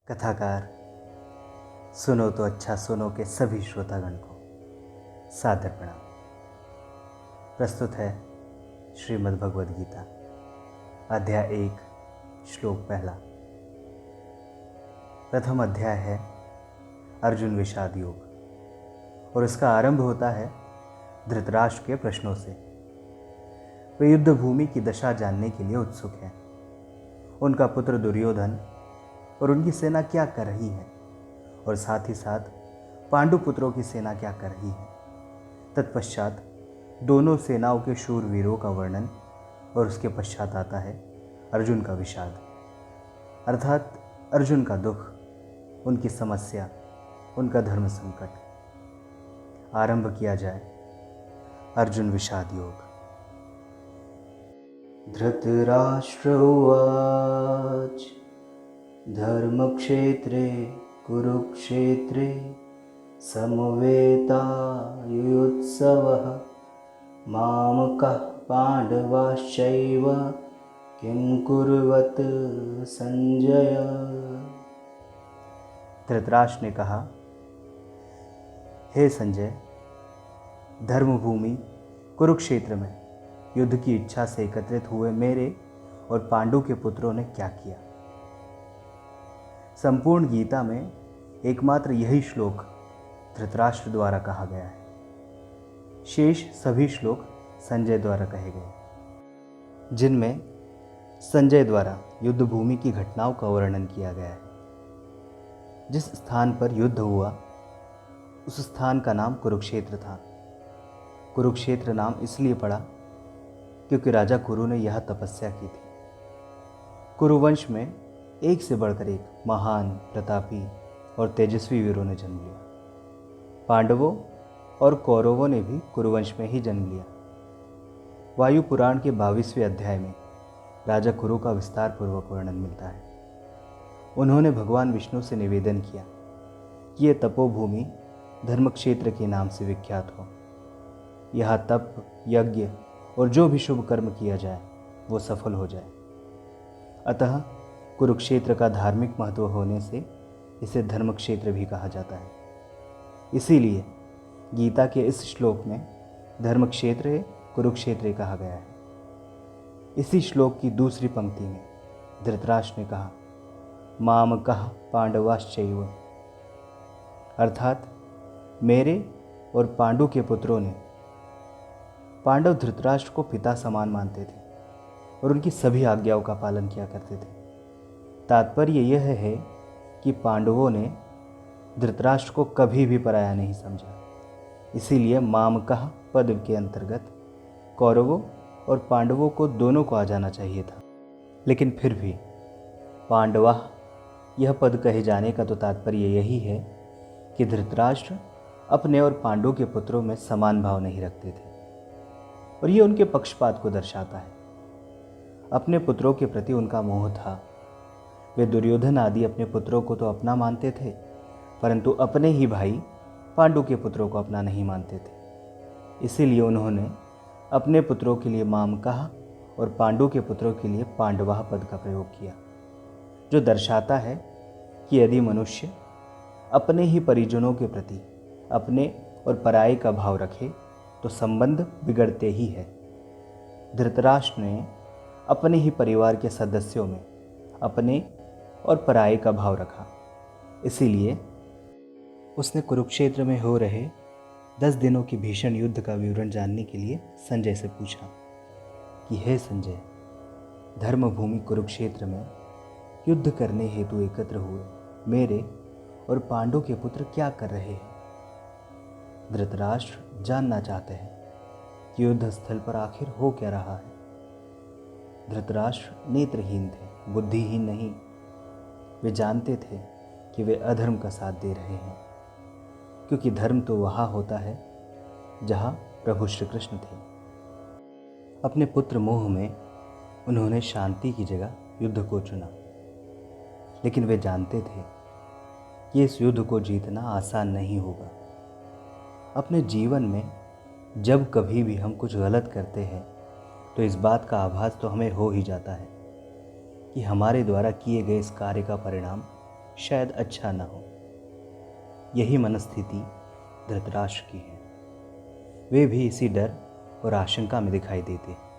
कथाकार सुनो तो अच्छा सुनो के सभी श्रोतागण को सादर प्रणाम। प्रस्तुत है श्रीमद् भगवद गीता अध्याय 1 श्लोक पहला। प्रथम अध्याय है अर्जुन विषाद योग और इसका आरंभ होता है धृतराष्ट्र के प्रश्नों से। वे युद्ध भूमि की दशा जानने के लिए उत्सुक हैं। उनका पुत्र दुर्योधन और उनकी सेना क्या कर रही है और साथ ही साथ पांडु पुत्रों की सेना क्या कर रही है। तत्पश्चात दोनों सेनाओं के शूरवीरों का वर्णन और उसके पश्चात आता है अर्जुन का विषाद, अर्थात अर्जुन का दुख, उनकी समस्या, उनका धर्म संकट। आरंभ किया जाए अर्जुन विषाद योग। धृतराष्ट्र उवाच धर्मक्षेत्रे कुरुक्षेत्रे समवेतायुयुत्सवः मामकः पांडवाश्चैव किं कुर्वत संजय। धृतराष्ट्र ने कहा, हे संजय, धर्मभूमि कुरुक्षेत्र में युद्ध की इच्छा से एकत्रित हुए मेरे और पांडु के पुत्रों ने क्या किया। संपूर्ण गीता में एकमात्र यही श्लोक धृतराष्ट्र द्वारा कहा गया है। शेष सभी श्लोक संजय द्वारा कहे गए, जिनमें संजय द्वारा युद्ध भूमि की घटनाओं का वर्णन किया गया है। जिस स्थान पर युद्ध हुआ उस स्थान का नाम कुरुक्षेत्र था। कुरुक्षेत्र नाम इसलिए पड़ा क्योंकि राजा कुरु ने यह तपस्या की थी। कुरुवंश में एक से बढ़कर एक महान, प्रतापी और तेजस्वी वीरों ने जन्म लिया। पांडवों और कौरवों ने भी कुरुवंश में ही जन्म लिया। वायु पुराण के 22वें अध्याय में राजा कुरु का विस्तार पूर्वक वर्णन मिलता है। उन्होंने भगवान विष्णु से निवेदन किया कि ये तपोभूमि धर्मक्षेत्र के नाम से विख्यात हो। यहाँ तप, यज्ञ और जो भी शुभ कर्म किया जाए वो सफल हो जाए। अतः कुरुक्षेत्र का धार्मिक महत्व होने से इसे धर्मक्षेत्र भी कहा जाता है। इसीलिए गीता के इस श्लोक में धर्मक्षेत्र कुरुक्षेत्र कहा गया है। इसी श्लोक की दूसरी पंक्ति में धृतराष्ट्र ने कहा, मामकः पांडवाश्चैव, अर्थात मेरे और पांडु के पुत्रों ने। पांडव धृतराष्ट्र को पिता समान मानते थे और उनकी सभी आज्ञाओं का पालन किया करते थे। तात्पर्य यह है कि पांडवों ने धृतराष्ट्र को कभी भी पराया नहीं समझा। इसीलिए मामकः पद के अंतर्गत कौरवों और पांडवों को दोनों को आ जाना चाहिए था। लेकिन फिर भी पांडवा यह पद कहे जाने का तो तात्पर्य यही है कि धृतराष्ट्र अपने और पांडु के पुत्रों में समान भाव नहीं रखते थे और ये उनके पक्षपात को दर्शाता है। अपने पुत्रों के प्रति उनका मोह था। वे दुर्योधन आदि अपने पुत्रों को तो अपना मानते थे, परंतु अपने ही भाई पांडु के पुत्रों को अपना नहीं मानते थे। इसीलिए उन्होंने अपने पुत्रों के लिए मामकः और पांडु के पुत्रों के लिए पांडवाः पद का प्रयोग किया, जो दर्शाता है कि यदि मनुष्य अपने ही परिजनों के प्रति अपने और पराये का भाव रखे तो संबंध बिगड़ते ही है। धृतराष्ट्र ने अपने ही परिवार के सदस्यों में अपने और पराये का भाव रखा। इसीलिए उसने कुरुक्षेत्र में हो रहे 10 दिनों की भीषण युद्ध का विवरण जानने के लिए संजय से पूछा कि हे संजय, धर्मभूमि कुरुक्षेत्र में युद्ध करने हेतु एकत्र हुए मेरे और पांडु के पुत्र क्या कर रहे हैं। धृतराष्ट्र जानना चाहते हैं कि युद्ध स्थल पर आखिर हो क्या रहा है। धृतराष्ट्र नेत्रहीन थे, बुद्धिहीन नहीं। वे जानते थे कि वे अधर्म का साथ दे रहे हैं, क्योंकि धर्म तो वहाँ होता है जहाँ प्रभु श्री कृष्ण थे। अपने पुत्र मोह में उन्होंने शांति की जगह युद्ध को चुना, लेकिन वे जानते थे कि इस युद्ध को जीतना आसान नहीं होगा। अपने जीवन में जब कभी भी हम कुछ गलत करते हैं तो इस बात का आभास तो हमें हो ही जाता है कि हमारे द्वारा किए गए इस कार्य का परिणाम शायद अच्छा न हो। यही मनस्थिति धृतराष्ट्र की है। वे भी इसी डर और आशंका में दिखाई देते हैं।